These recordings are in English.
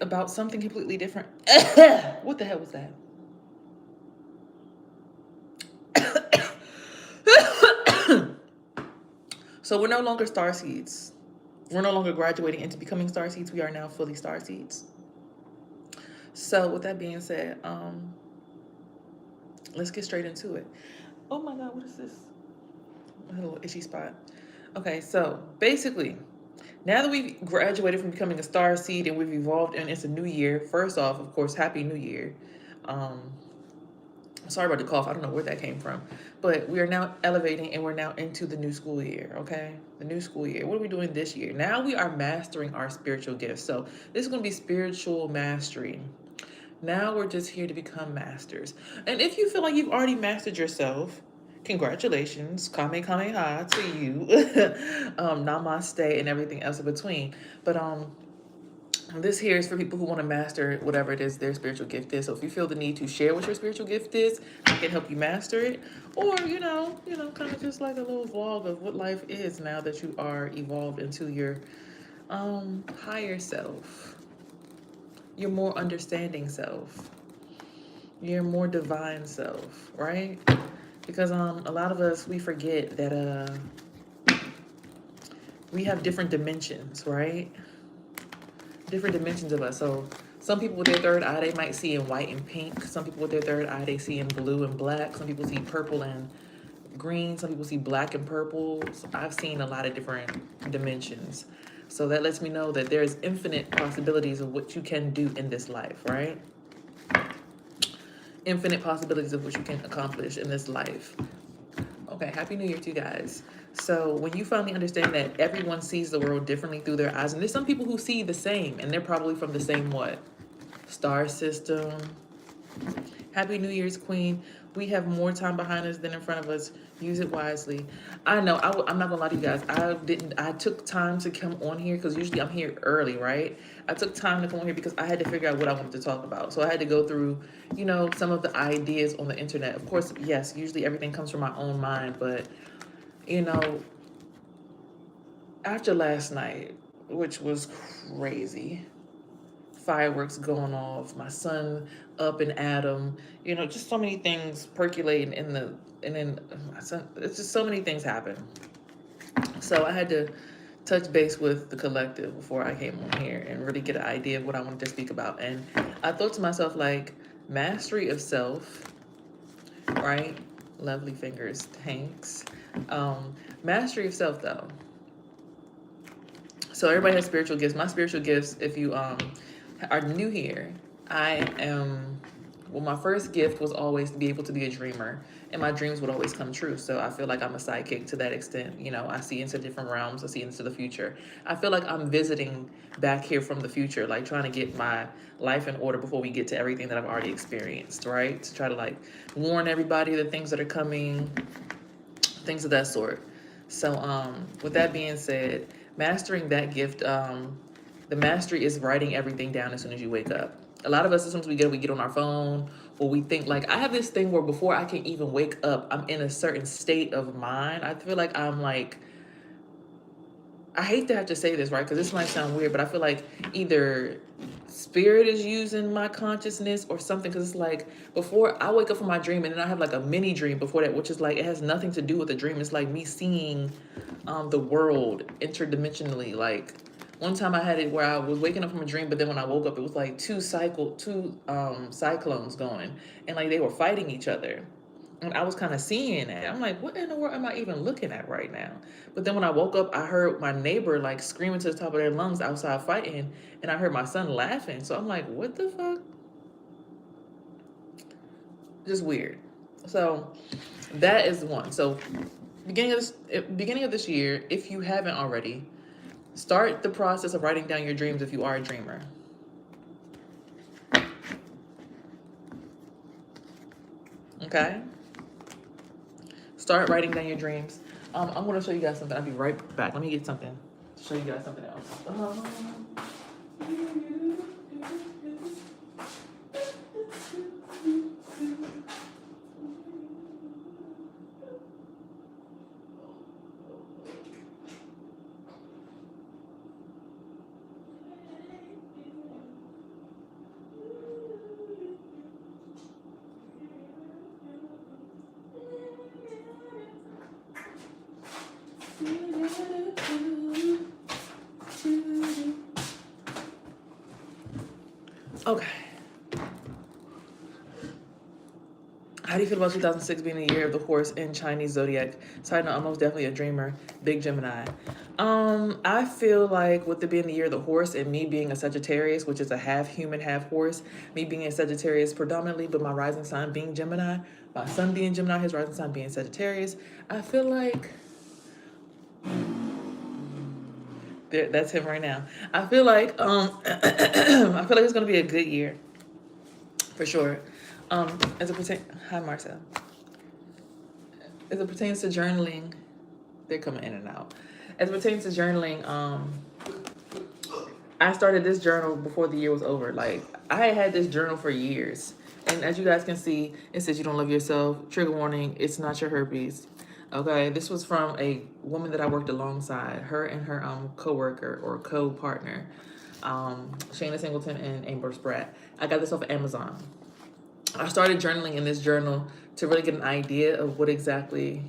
about something completely different. What the hell was that? So we're no longer star seeds. We're no longer graduating into becoming star seeds. We are now fully star seeds. So with that being said, let's get straight into it. Oh my God, what is this? A little itchy spot. Okay, so basically, now that we've graduated from becoming a star seed and we've evolved and it's a new year, first off, of course, Happy New Year. Um, Sorry about the cough. I don't know where that came from. But we are now elevating and we're now into the new school year, okay? The new school year. What are we doing this year? Now we are mastering our spiritual gifts. So this is going to be spiritual mastery. Now we're just here to become masters. And if you feel like you've already mastered yourself, congratulations. Kame kame ha to you. Namaste and everything else in between. But this here is for people who want to master whatever it is their spiritual gift is. So if you feel the need to share what your spiritual gift is, I can help you master it. Or, kind of just like a little vlog of what life is now that you are evolved into your higher self, your more understanding self, your more divine self, right? Because a lot of us, we forget that we have different dimensions, right? Different dimensions of us. So some people with their third eye, they might see in white and pink. Some people with their third eye, they see in blue and black. Some people see purple and green. Some people see black and purple. So I've seen a lot of different dimensions. So that lets me know that there's infinite possibilities of what you can do in this life, right? Infinite possibilities of what you can accomplish in this life. Okay, Happy New Year to you guys. So when you finally understand that everyone sees the world differently through their eyes, and there's some people who see the same, and they're probably from the same what? Star system. Happy New Year's, Queen. We have more time behind us than in front of us. Use it wisely. I know. I'm not gonna lie to you guys. I took time to come on here because usually I'm here early, right? I took time to come on here because I had to figure out what I wanted to talk about. So I had to go through, some of the ideas on the internet. Of course, yes. Usually everything comes from my own mind, but you know, after last night, which was crazy, fireworks going off, my son up and at 'em, just so many things percolating and then my son, it's just so many things happen. So I had to touch base with the collective before I came on here and really get an idea of what I wanted to speak about. And I thought to myself, like, mastery of self, right? Lovely fingers, thanks. Mastery of self, though. So everybody has spiritual gifts. My spiritual gifts, if you are new here, I am. Well, my first gift was always to be able to be a dreamer, and my dreams would always come true. So I feel like I'm a sidekick to that extent. I see into different realms. I see into the future. I feel like I'm visiting back here from the future, like trying to get my life in order before we get to everything that I've already experienced, right? To try to like warn everybody the things that are coming, things of that sort. So, with that being said, mastering that gift, the mastery is writing everything down as soon as you wake up. A lot of us, as soon as we get on our phone, or we think like I have this thing where before I can even wake up, I'm in a certain state of mind. I feel like I'm like I hate to have to say this, right? Because this might sound weird, but I feel like either spirit is using my consciousness or something. Because it's like before I wake up from my dream, and then I have like a mini dream before that, which is like it has nothing to do with the dream. It's like me seeing the world interdimensionally. Like one time I had it where I was waking up from a dream, but then when I woke up, it was like two cyclones going, and like they were fighting each other. And I was kind of seeing that. I'm like, what in the world am I even looking at right now? But then when I woke up, I heard my neighbor like screaming to the top of their lungs outside fighting, and I heard my son laughing. So I'm like, what the fuck? Just weird. So that is one. So beginning of this year, if you haven't already, start the process of writing down your dreams if you are a dreamer. Okay? Start writing down your dreams. I'm going to show you guys something. I'll be right back. Let me get something to show you guys something else. Okay. How do you feel about 2006 being the year of the horse in Chinese zodiac? Side note, I'm most definitely a dreamer, big Gemini. I feel like with it being the year of the horse and me being a Sagittarius, which is a half human, half horse, me being a Sagittarius predominantly, but my rising sign being Gemini, my sun being Gemini, his rising sign being Sagittarius, I feel like that's him right now. I feel like I feel like it's gonna be a good year, for sure. As it pertains, hi Marcel. As it pertains to journaling, they're coming in and out. As it pertains to journaling, I started this journal before the year was over. Like, I had this journal for years. And as you guys can see, it says you don't love yourself. Trigger warning, it's not your herpes. Okay, this was from a woman that I worked alongside, her and her co-worker or co-partner, Shayna Singleton and Amber Spratt. I got this off of Amazon. I started journaling in this journal to really get an idea of what exactly,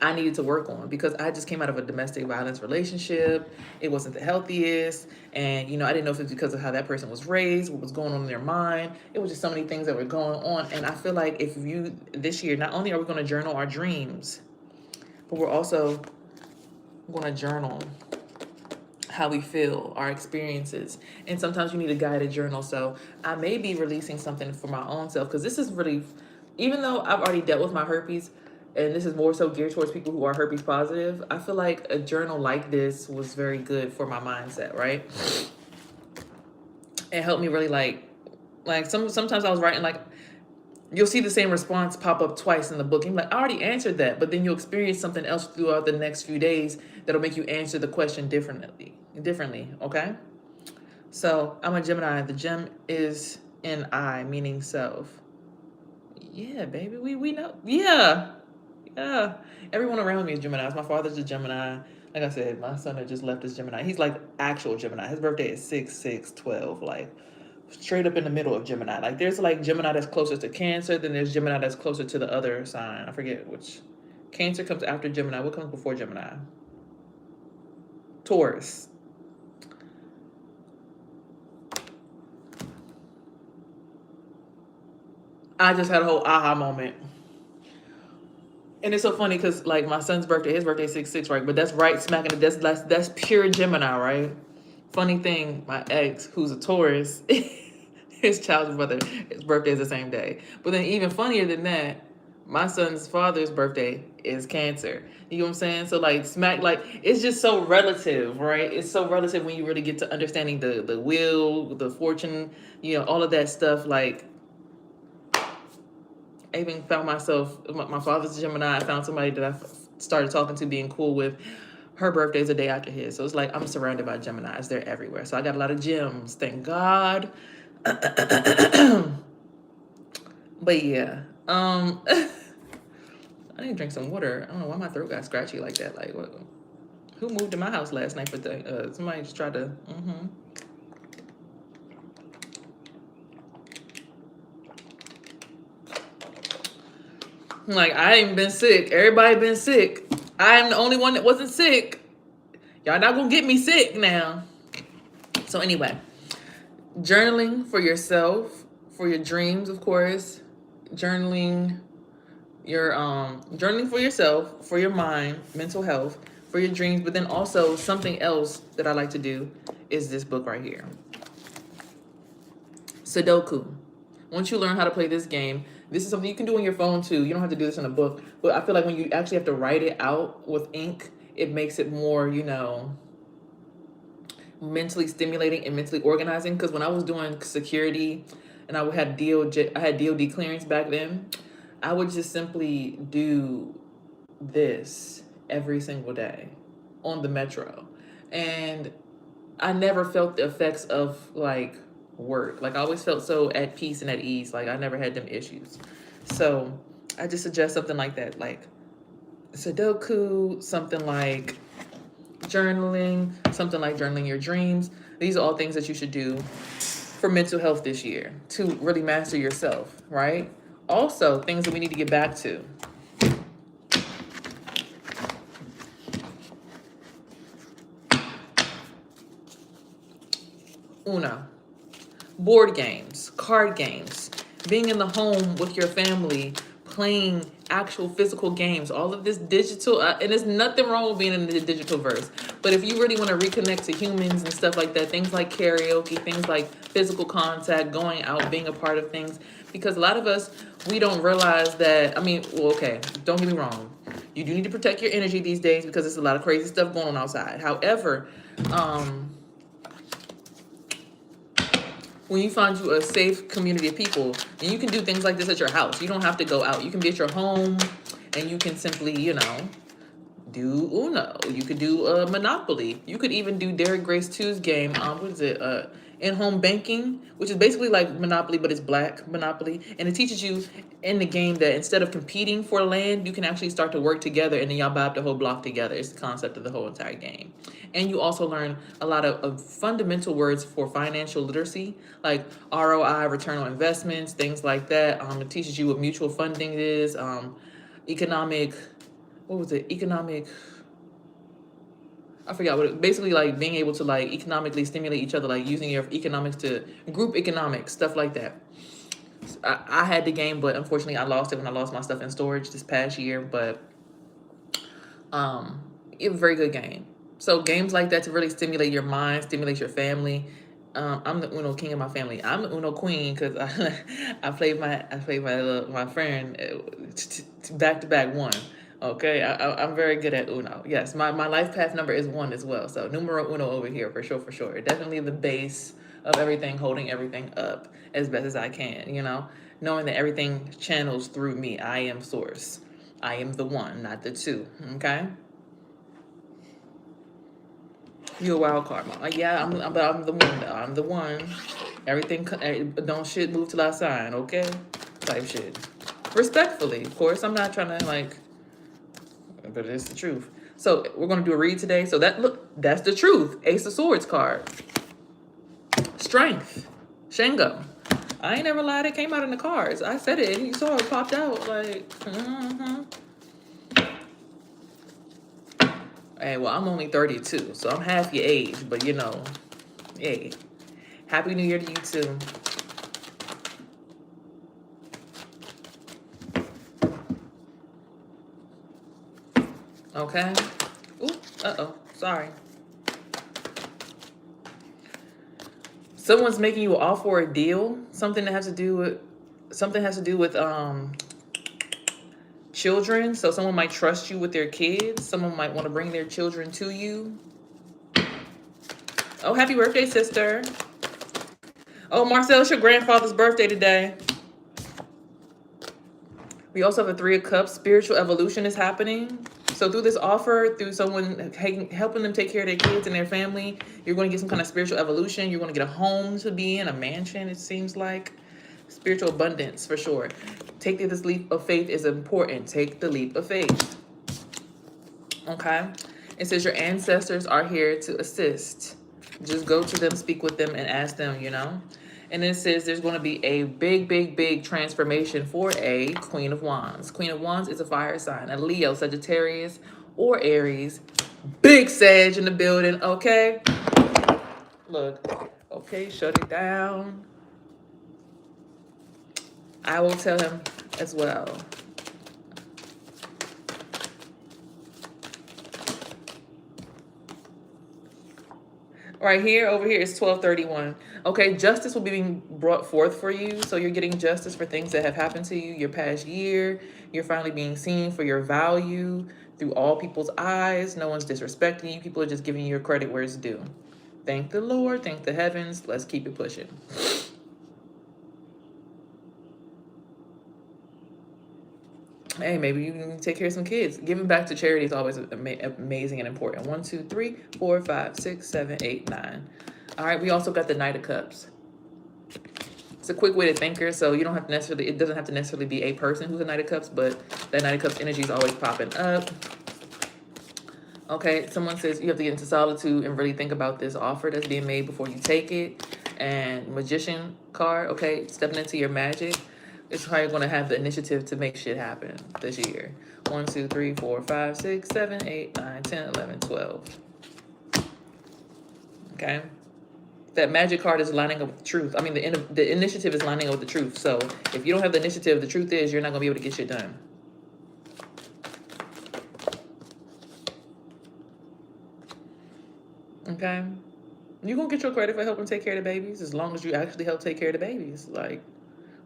I needed to work on, because I just came out of a domestic violence relationship. It wasn't the healthiest. And, I didn't know if it was because of how that person was raised, what was going on in their mind. It was just so many things that were going on. And I feel like this year, not only are we going to journal our dreams, but we're also going to journal how we feel, our experiences. And sometimes you need a guided journal. So I may be releasing something for my own self, because this is really, even though I've already dealt with my herpes, and this is more so geared towards people who are herpes positive, I feel like a journal like this was very good for my mindset, right? It helped me really sometimes I was writing, like, you'll see the same response pop up twice in the book. And you're like, I already answered that, but then you'll experience something else throughout the next few days that'll make you answer the question differently, okay? So I'm a Gemini. The gem is in I, meaning self. Yeah, baby, we know. Yeah. Everyone around me is Gemini. My father's a Gemini. Like I said, my son had just left as Gemini. He's like actual Gemini. His birthday is 6/6/12, like straight up in the middle of Gemini. Like, there's like Gemini that's closer to Cancer, then there's Gemini that's closer to the other sign. I forget which. Cancer comes after Gemini. What comes before Gemini? Taurus. I just had a whole aha moment. And it's so funny because, like, my son's birthday, his birthday is 6/6, right? But that's right smack in the, that's pure Gemini, right? Funny thing, my ex, who's a Taurus, his child's brother, his birthday is the same day. But then even funnier than that, my son's father's birthday is Cancer. You know what I'm saying? So, like, it's just so relative, right? It's so relative when you really get to understanding the will, the fortune, all of that stuff. Like, I even found myself, my father's a Gemini. I found somebody that I started talking to, being cool with. Her birthday is a day after his. So it's like I'm surrounded by Geminis. They're everywhere. So I got a lot of gems. Thank God. But yeah. I need to drink some water. I don't know why my throat got scratchy like that. Like, what? Who moved to my house last night for somebody just tried to... Like, I ain't been sick. Everybody been sick. I'm the only one that wasn't sick. Y'all not gonna get me sick now. So anyway, journaling for yourself, for your dreams, of course. Journaling for yourself, for your mind, mental health, for your dreams. But then also something else that I like to do is this book right here. Sudoku. Once you learn how to play this game, this is something you can do on your phone too. You don't have to do this in a book. But I feel like when you actually have to write it out with ink, it makes it more, mentally stimulating and mentally organizing. Because when I was doing security and I had DOD clearance back then, I would just simply do this every single day on the metro. And I never felt the effects of, like, work. Like, I always felt so at peace and at ease. Like, I never had them issues. So I just suggest something like that, like Sudoku, something like journaling, something like journaling your dreams. These are all things that you should do for mental health this year to really master yourself, right? Also, things that we need to get back to. Una. board games, card games, being in the home with your family, playing actual physical games, all of this digital, and there's nothing wrong with being in the digital verse. But if you really want to reconnect to humans and stuff like that, things like karaoke, things like physical contact, going out, being a part of things, because a lot of us, we don't realize that, I mean, well, okay, don't get me wrong. You do need to protect your energy these days because there's a lot of crazy stuff going on outside. However, when you find you a safe community of people, and you can do things like this at your house. You don't have to go out. You can be at your home, and you can simply, do Uno. You could do Monopoly. You could even do Derek Grace 2's game. What is it? In-home banking, which is basically like Monopoly, but it's black Monopoly. And it teaches you in the game that instead of competing for land, you can actually start to work together, and then y'all buy up the whole block together. It's the concept of the whole entire game. And you also learn a lot of fundamental words for financial literacy, like ROI, return on investments, things like that. It teaches you what mutual funding is, economic, what was it? I forgot what it, basically like being able to like economically stimulate each other, like using your economics to group economics, stuff like that. I had the game, but unfortunately I lost it when I lost my stuff in storage this past year, but it was a very good game. So games like that to really stimulate your mind, stimulate your family. I'm the Uno king of my family. I'm the Uno queen because I played my friend back to back one. Okay, I'm very good at Uno. Yes, my life path number is 1 as well. So numero uno over here for sure, for sure. Definitely the base of everything, holding everything up as best as I can. Knowing that everything channels through me. I am source. I am the one, not the two. Okay. You're a wild card, mom. Yeah, but I'm the one though. I'm the one. Everything don't shit move till I sign, okay? Type shit. Respectfully, of course. I'm not trying to but it's the truth. So we're gonna do a read today. So that's the truth. Ace of Swords card. Strength. Shango. I ain't never lied. It came out in the cards. I said it, and you saw it popped out. Hey, well, I'm only 32, so I'm half your age, but hey, Happy New Year to you too. Okay. Ooh, sorry. Someone's making you an offer or a deal. Something has to do with children. So someone might trust you with their kids. Someone might want to bring their children to you. Oh, happy birthday, sister. Oh, Marcel, it's your grandfather's birthday today. We also have a 3 of Cups. Spiritual evolution is happening. So through this offer, through someone helping them take care of their kids and their family, you're going to get some kind of spiritual evolution. You're going to get a home to be in, a mansion, it seems like. Spiritual abundance, for sure. Take this leap of faith is important. Take the leap of faith. Okay? It says your ancestors are here to assist. Just go to them, speak with them, and ask them, And then it says there's going to be a big, big, big transformation for a Queen of Wands. Queen of Wands is a fire sign, a Leo, Sagittarius, or Aries. Big Sag in the building, okay? Look, okay, shut it down. I will tell him as well. Right here, over here is 1231. Okay, justice will be being brought forth for you. So you're getting justice for things that have happened to you your past year. You're finally being seen for your value through all people's eyes. No one's disrespecting you. People are just giving you your credit where it's due. Thank the Lord. Thank the heavens. Let's keep it pushing. Hey, maybe you can take care of some kids. Giving back to charity is always amazing and important. 1, 2, 3, 4, 5, 6, 7, 8, 9. All right, we also got the Knight of Cups. It's a quick way to thank her, so you don't have to necessarily, it doesn't have to necessarily be a person who's a Knight of Cups, but that Knight of Cups energy is always popping up. Okay, someone says you have to get into solitude and really think about this offer that's being made before you take it. And Magician card, okay, stepping into your magic. It's how you're going to have the initiative to make shit happen this year. 1, 2, 3, 4, 5, 6, 7, 8, 9, 10, 11, 12. Okay? That magic card is lining up with the truth. I mean, the initiative is lining up with the truth. So if you don't have the initiative, the truth is you're not going to be able to get shit done. Okay? You're going to get your credit for helping take care of the babies as long as you actually help take care of the babies. Like,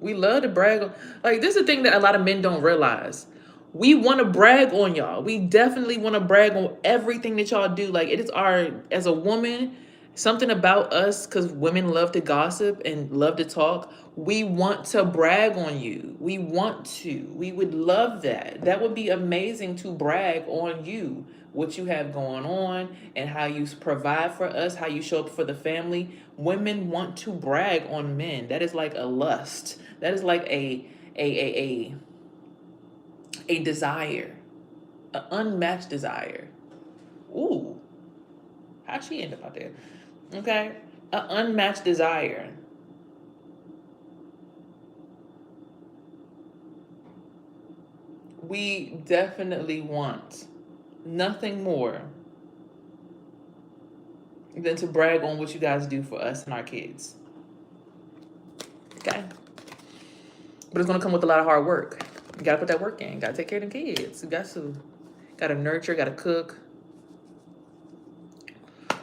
we love to brag on... Like, this is the thing that a lot of men don't realize. We want to brag on y'all. We definitely want to brag on everything that y'all do. Like, it is our... As a woman... Something about us, because women love to gossip and love to talk, we want to brag on you. We want to. We would love that. That would be amazing to brag on you, what you have going on and how you provide for us, how you show up for the family. Women want to brag on men. That is like a lust. That is like a desire, an unmatched desire. Ooh, how'd she end up out there? Okay, an unmatched desire. We definitely want nothing more than to brag on what you guys do for us and our kids. Okay? But it's going to come with a lot of hard work. You got to put that work in. You got to take care of the kids. You got to nurture, got to cook.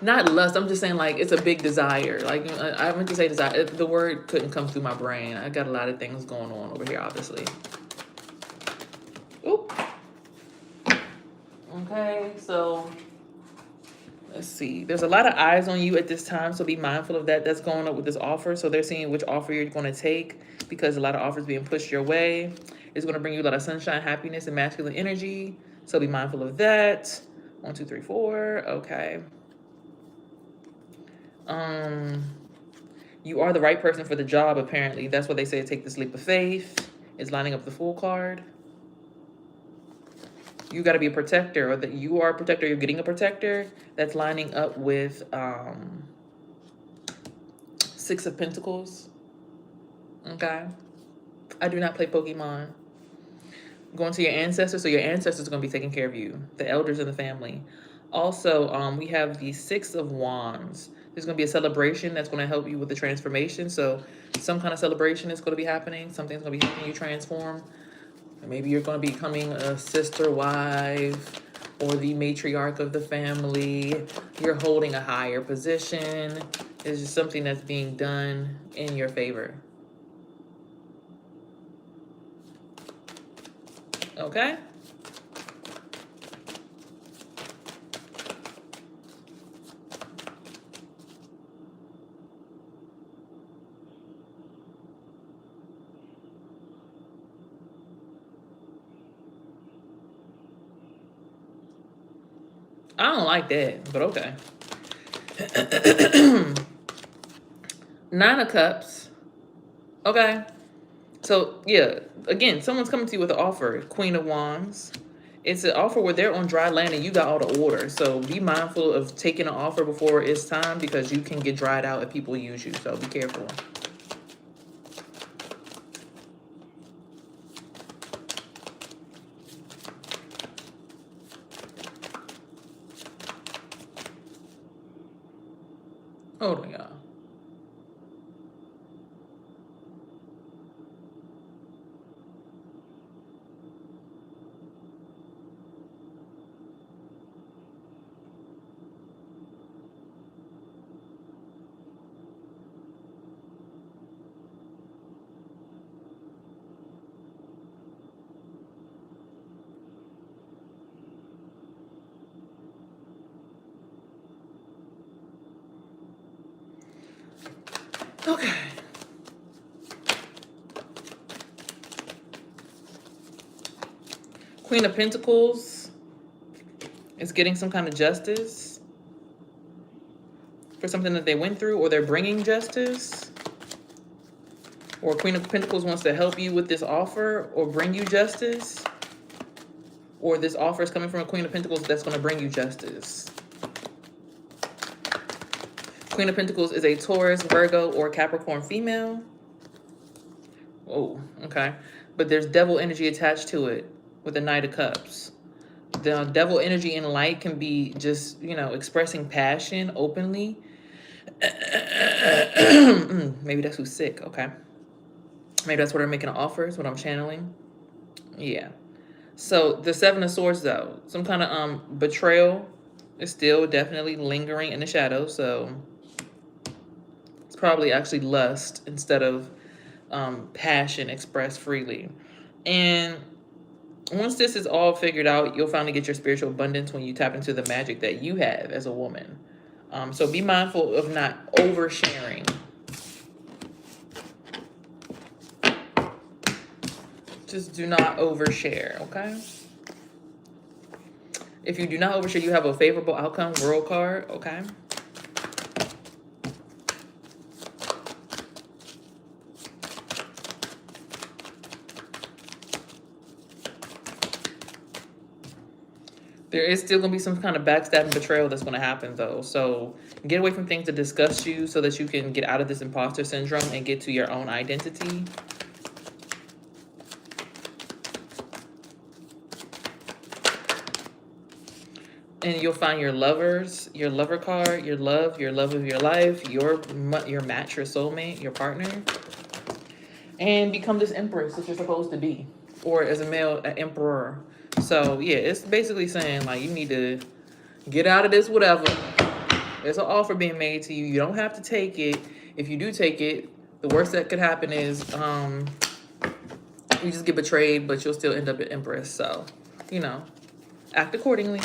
Not lust. I'm just saying, like, it's a big desire. Like, I meant to say desire. The word couldn't come through my brain. I got a lot of things going on over here, obviously. Oop. Okay, so let's see. There's a lot of eyes on you at this time, so be mindful of that. That's going up with this offer. So they're seeing which offer you're going to take because a lot of offers being pushed your way. It's going to bring you a lot of sunshine, happiness, and masculine energy. So be mindful of that. 1, 2, 3, 4. Okay. You are the right person for the job, apparently. That's what they say, take the leap of faith. It's lining up the Fool card. You got to be a protector, or that you are a protector, you're getting a protector. That's lining up with 6 of Pentacles. Okay. I do not play Pokemon. Going to your ancestors, so your ancestors are going to be taking care of you. The elders in the family. Also, we have the 6 of Wands. There's going to be a celebration that's going to help you with the transformation. So some kind of celebration is going to be happening. Something's going to be helping you transform. Maybe you're going to be becoming a sister, wife, or the matriarch of the family. You're holding a higher position. It's just something that's being done in your favor. Okay? I don't like that, but okay. 9 of Cups. Okay. So, yeah. Again, someone's coming to you with an offer. Queen of Wands. It's an offer where they're on dry land and you got all the orders. So, be mindful of taking an offer before it's time because you can get dried out if people use you. So, be careful. Hold on, y'all. Okay. Queen of Pentacles is getting some kind of justice for something that they went through, or they're bringing justice. Or Queen of Pentacles wants to help you with this offer or bring you justice. Or this offer is coming from a Queen of Pentacles that's going to bring you justice. Queen of Pentacles is a Taurus, Virgo, or Capricorn female. Oh, okay. But there's devil energy attached to it with the Knight of Cups. The devil energy in light can be just, you know, expressing passion openly. Maybe that's who's sick. Okay. Maybe that's what I'm making an offer. Is what I'm channeling. Yeah. So the Seven of Swords, though, some kind of betrayal is still definitely lingering in the shadows. So it's probably actually lust instead of passion expressed freely. And once this is all figured out, you'll finally get your spiritual abundance when you tap into the magic that you have as a woman. So be mindful of not oversharing. Just do not overshare, okay? If you do not overshare, you have a favorable outcome, world card, okay? There is still going to be some kind of backstabbing betrayal that's going to happen, though. So get away from things that disgust you so that you can get out of this imposter syndrome and get to your own identity. And you'll find your lovers, your lover card, your love of your life, your match, your soulmate, your partner. And become this empress that you're supposed to be. Or as a male, an emperor. So, yeah, it's basically saying, like, you need to get out of this whatever. There's an offer being made to you. You don't have to take it. If you do take it, the worst that could happen is you just get betrayed, but you'll still end up an empress. So, you know, act accordingly.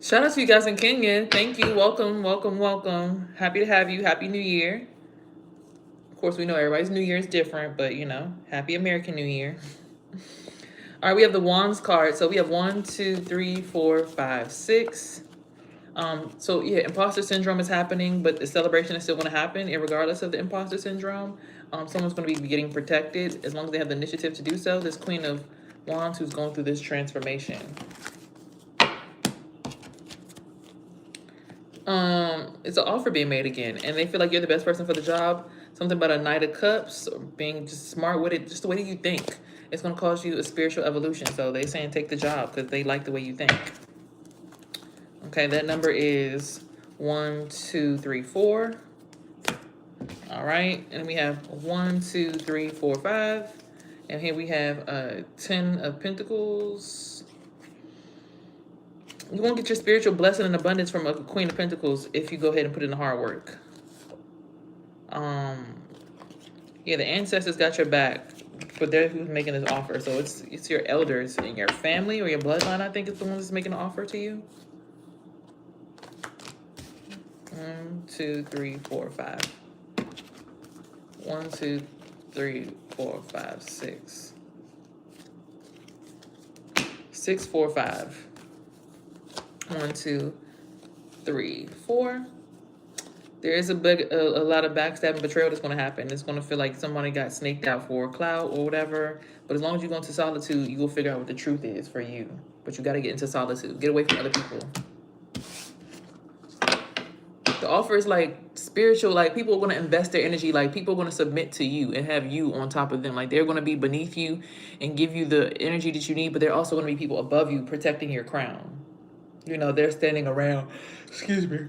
Shout out to you guys in Kenya. Thank you. Welcome, welcome, welcome. Happy to have you. Happy New Year. Of course, we know everybody's New Year is different, but, you know, happy American New Year. All right, we have the Wands card. So we have 1, 2, 3, 4, 5, 6. So yeah, imposter syndrome is happening, but the celebration is still going to happen, regardless of the imposter syndrome. Someone's going to be getting protected as long as they have the initiative to do so. This Queen of Wands who's going through this transformation. It's an offer being made again, and they feel like you're the best person for the job. Something about a Knight of Cups, or being just smart with it, just the way that you think. It's going to cause you a spiritual evolution. So they're saying take the job because they like the way you think. Okay, that number is 1, 2, 3, 4. All right, and we have 1, 2, 3, 4, 5. And here we have 10 of Pentacles. You won't get your spiritual blessing and abundance from a Queen of Pentacles if you go ahead and put in the hard work. Yeah, the ancestors got your back, but they're who's making this offer. So it's your elders in your family or your bloodline, I think, is the one that's making an offer to you. 1, 2, 3, 4, 5. 1, 2, 3, 4, 5, 6. 6, 4, 5. 1, 2, 3, 4. There is a lot of backstabbing betrayal that's going to happen. It's going to feel like somebody got snaked out for a clout or whatever. But as long as you go into solitude, you will figure out what the truth is for you. But you got to get into solitude. Get away from other people. The offer is like spiritual. Like people are going to invest their energy. Like people are going to submit to you and have you on top of them. Like they're going to be beneath you and give you the energy that you need. But they're also going to be people above you protecting your crown. You know, they're standing around. Excuse me.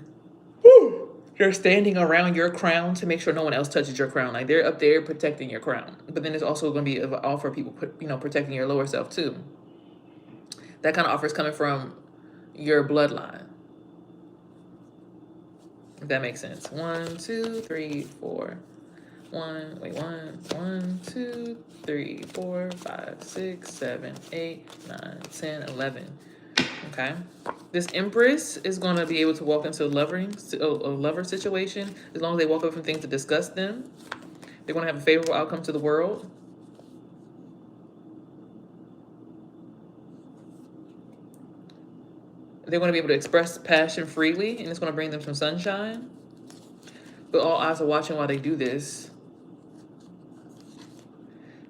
Woo! They're standing around your crown to make sure no one else touches your crown. Like they're up there protecting your crown. But then there's also going to be an offer of people, protecting your lower self too. That kind of offer is coming from your bloodline. If that makes sense. 1, 2, 3, 4. 1, 2, 3, 4, 5, 6, 7, 8, 9, 10, 11. Okay. This Empress is going to be able to walk into a lover situation as long as they walk away from things that disgust them. They're going to have a favorable outcome to the world. They're going to be able to express passion freely, and it's going to bring them some sunshine. But all eyes are watching while they do this.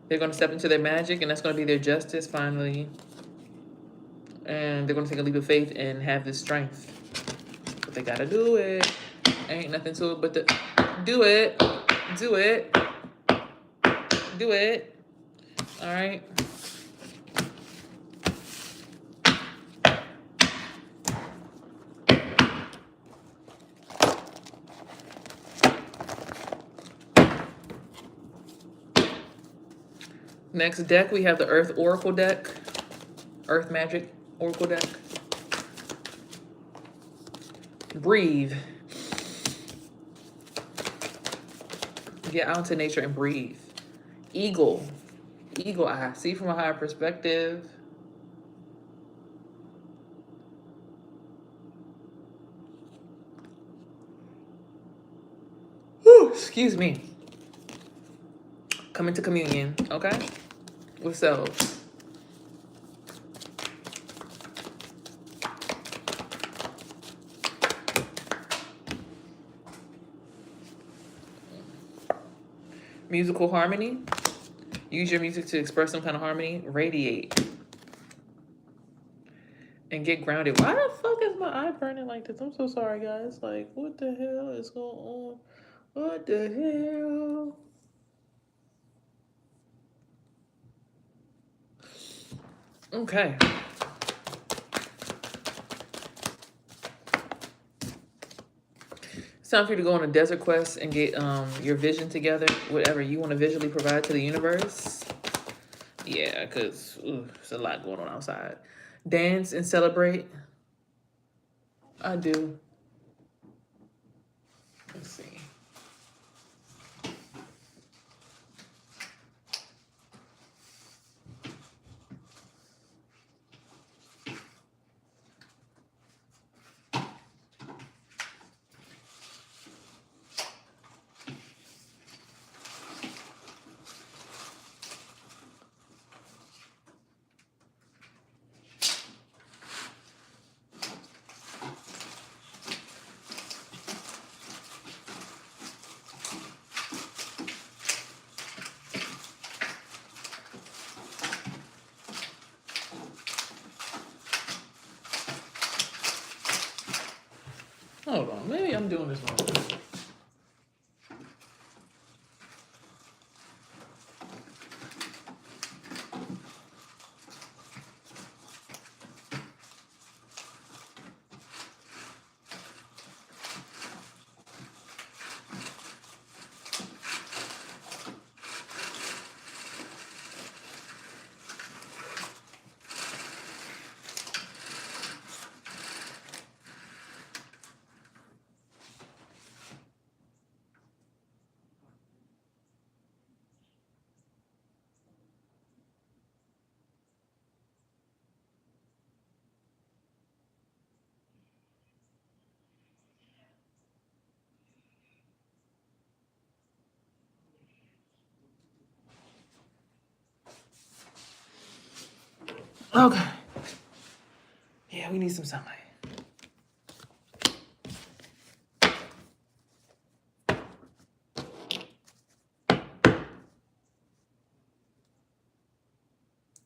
They're going to step into their magic, and that's going to be their justice finally. And they're going to take a leap of faith and have this strength. But they got to do it. Ain't nothing to it but to do it. Do it. Do it. All right. Next deck, we have the Earth Oracle deck. Earth Magic Oracle deck. Breathe. Get out into nature and breathe. Eagle. Eagle eye. See from a higher perspective. Whew, excuse me. Come into communion, okay? With selves. Musical harmony. Use your music to express some kind of harmony. Radiate. And get grounded. Why the fuck is my eye burning like this? I'm so sorry, guys. Like, what the hell is going on? What the hell? Okay. It's time for you to go on a desert quest and get your vision together. Whatever you want to visually provide to the universe. Yeah, because there's a lot going on outside. Dance and celebrate. I do. Let's see. Hold on, maybe I'm doing this wrong. Okay. Yeah, we need some sunlight.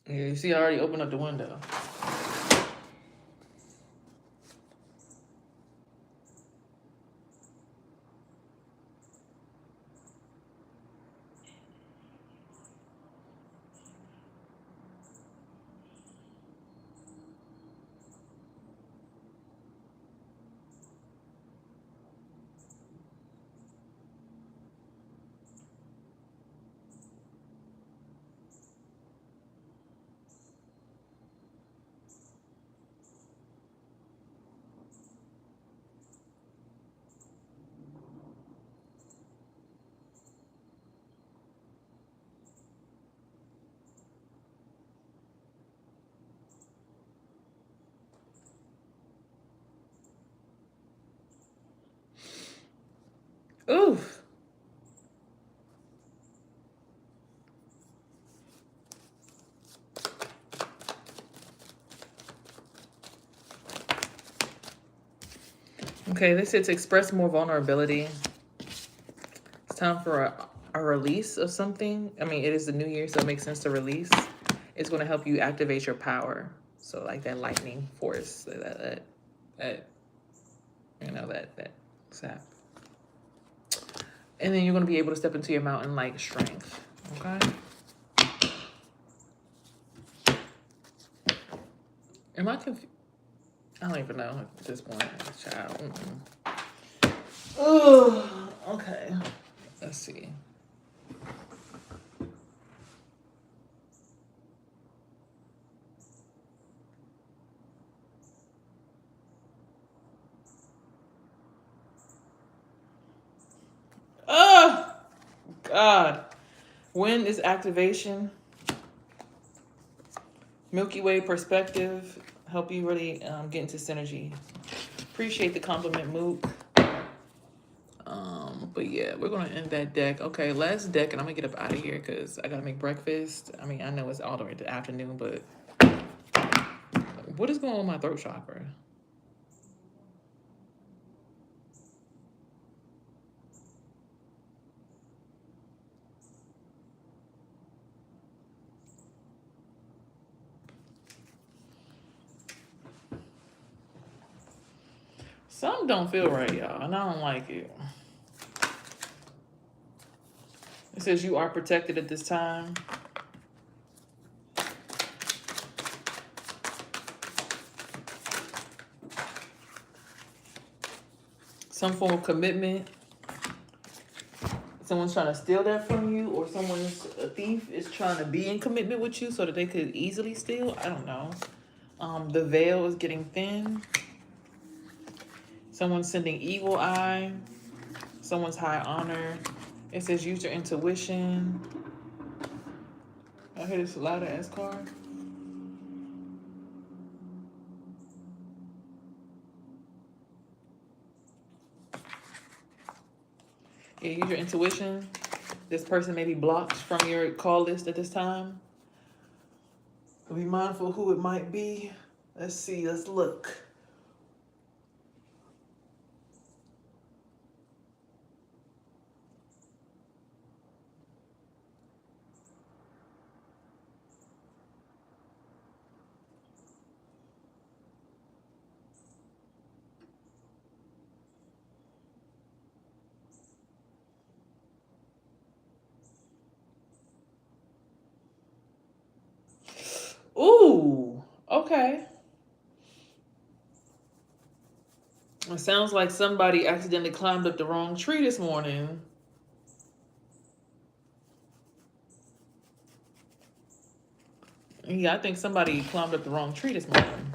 Yeah, you see, I already opened up the window. Oof. Okay, this is to express more vulnerability. It's time for a release of something. I mean, it is the new year, so it makes sense to release. It's going to help you activate your power. So like that lightning force, that you know, that sap. And then you're going to be able to step into your mountain-like strength. Okay? Am I confused? I don't even know at this point. Child. Oh, okay. Let's see. Oh, God. When is activation? Milky Way perspective. Help you really get into synergy. Appreciate the compliment, Mook. But yeah, we're gonna end that deck. Okay, last deck, and I'm gonna get up out of here because I gotta make breakfast. I mean, I know it's all the way to the afternoon, but what is going on with my throat chakra? Something don't feel right, y'all, and I don't like it. It says you are protected at this time. Some form of commitment. Someone's trying to steal that from you, or a thief is trying to be in commitment with you so that they could easily steal. I don't know. The veil is getting thin. Someone's sending evil eye. Someone's high honor. It says use your intuition. I hear this louder ass car. Yeah, use your intuition. This person may be blocked from your call list at this time. Be mindful of who it might be. Let's see. Let's look. Ooh, okay. It sounds like somebody accidentally climbed up the wrong tree this morning. Yeah, I think somebody climbed up the wrong tree this morning.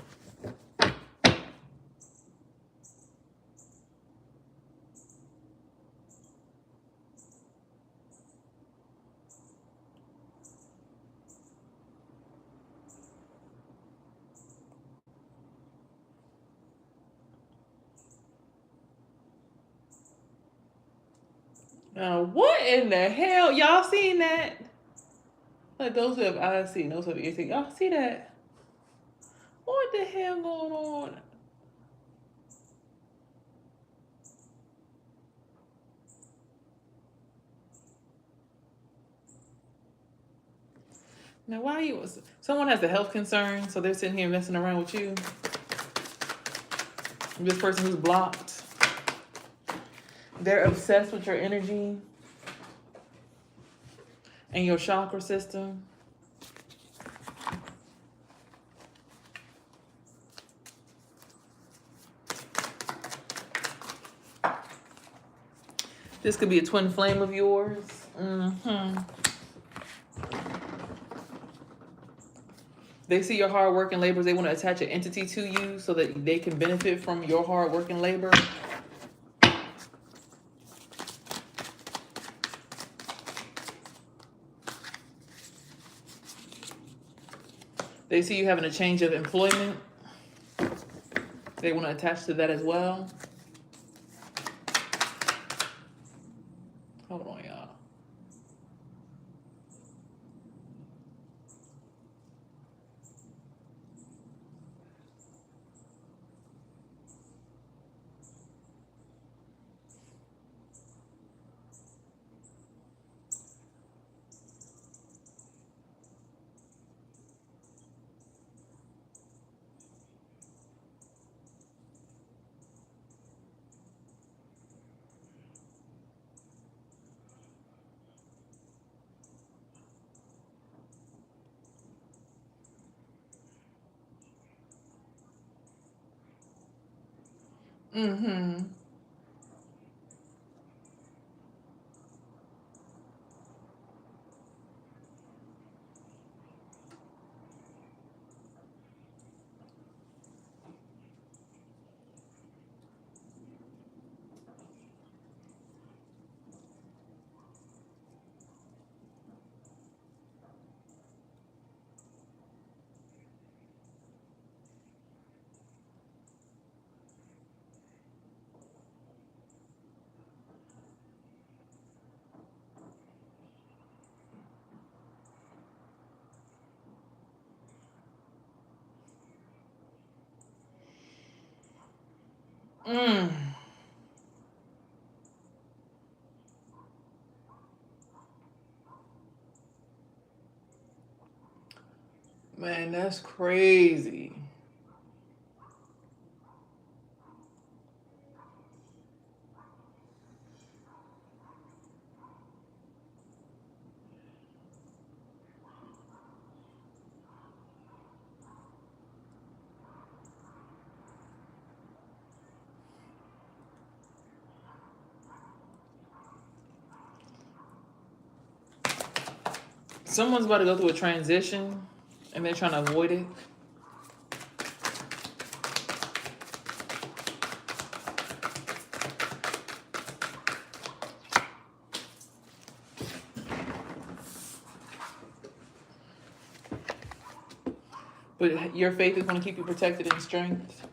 Now, what in the hell? Y'all seen that? Like those who have eyes see, those who have ears see. Y'all see that? What the hell going on? Now, why you? Someone has a health concern, so they're sitting here messing around with you. This person who's blocked, they're obsessed with your energy and your chakra system. This could be a twin flame of yours. They see your hard work and labor. They want to attach an entity to you so that they can benefit from your hard work and labor. They see you having a change of employment. They want to attach to that as well. Mm-hmm. Mm. Man, that's crazy. Someone's about to go through a transition and they're trying to avoid it. But your faith is going to keep you protected in strength.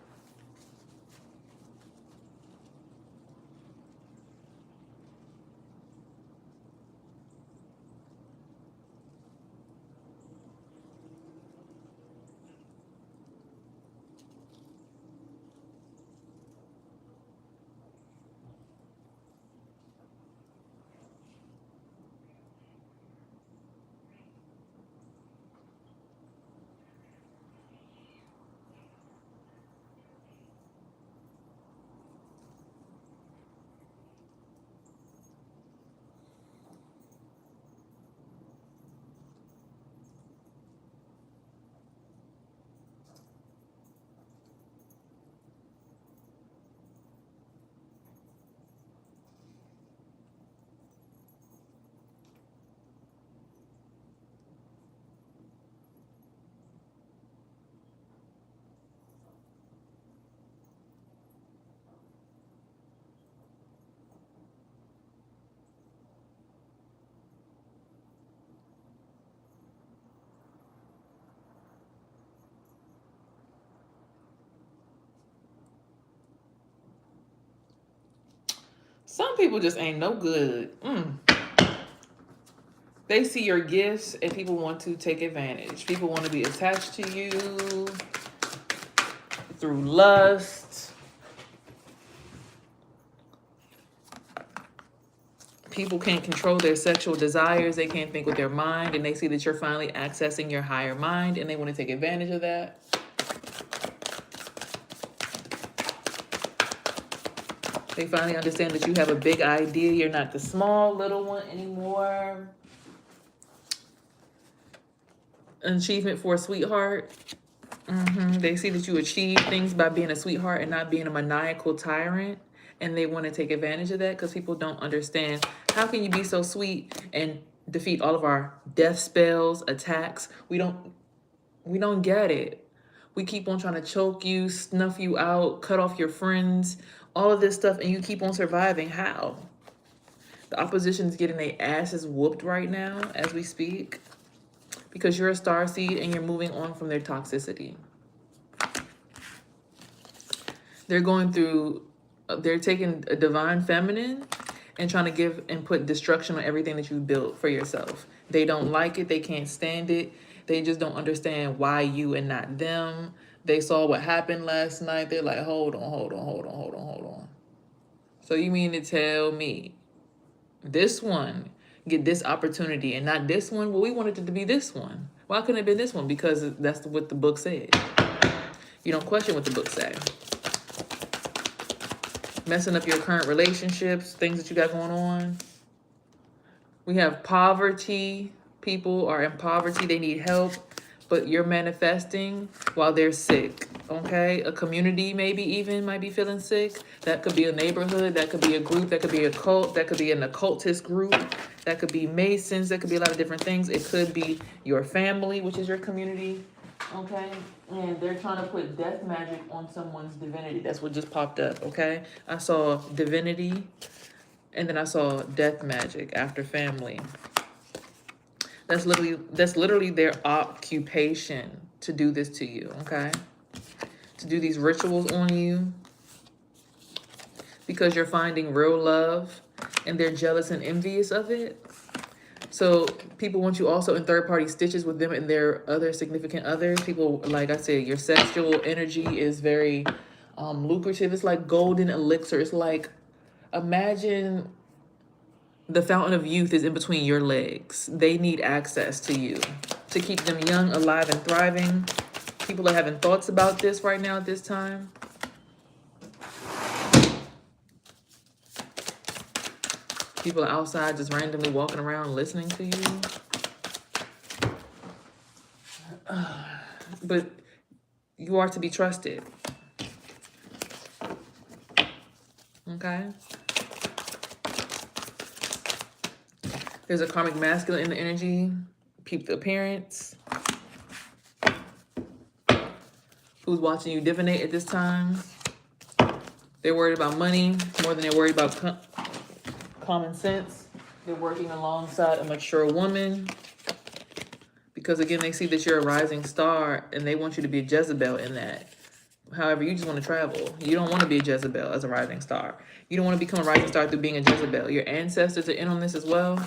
Some people just ain't no good. They see your gifts and people want to take advantage. People want to be attached to you through lust. People can't control their sexual desires. They can't think with their mind, and they see that you're finally accessing your higher mind, and they want to take advantage of that. They finally understand that you have a big idea. You're not the small little one anymore. An achievement for a sweetheart. They see that you achieve things by being a sweetheart and not being a maniacal tyrant. And they want to take advantage of that because people don't understand. How can you be so sweet and defeat all of our death spells, attacks? We don't get it. We keep on trying to choke you, snuff you out, cut off your friends, all of this stuff, and you keep on surviving. How? The opposition is getting their asses whooped right now as we speak because you're a starseed and you're moving on from their toxicity. They're going through, they're taking a divine feminine and trying to give and put destruction on everything that you built for yourself. They don't like it. They can't stand it. They just don't understand why you and not them. They saw what happened last night. They're like, hold on. So you mean to tell me this one get this opportunity and not this one? Well, we wanted it to be this one. Why couldn't it be this one? Because that's what the book said. You don't question what the book said. Messing up your current relationships, things that you got going on. We have poverty. People are in poverty. They need help, but you're manifesting while they're sick. Okay, a community maybe even might be feeling sick. That could be a neighborhood, that could be a group, that could be a cult, that could be an occultist group, that could be Masons, that could be a lot of different things. It could be your family, which is your community. Okay, and they're trying to put death magic on someone's divinity. That's what just popped up. Okay, I saw divinity, and then I saw death magic after family. That's literally their occupation to do this to you. Okay, to do these rituals on you because you're finding real love and they're jealous and envious of it. So people want you also in third-party stitches with them and their other significant others. People, like I said, your sexual energy is very lucrative. It's like golden elixir. It's like, imagine the fountain of youth is in between your legs. They need access to you to keep them young, alive, and thriving. People are having thoughts about this right now at this time. People are outside just randomly walking around listening to you. But you are to be trusted. Okay? There's a karmic masculine in the energy. Peep the appearance. Who's watching you divinate at this time? They're worried about money more than they're worried about common sense. They're working alongside a mature woman because, again, they see that you're a rising star and they want you to be a Jezebel in that. However, you just want to travel. You don't want to be a Jezebel as a rising star. You don't want to become a rising star through being a Jezebel. Your ancestors are in on this as well.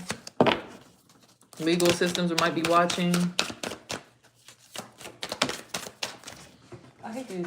Legal systems might be watching. I hate these.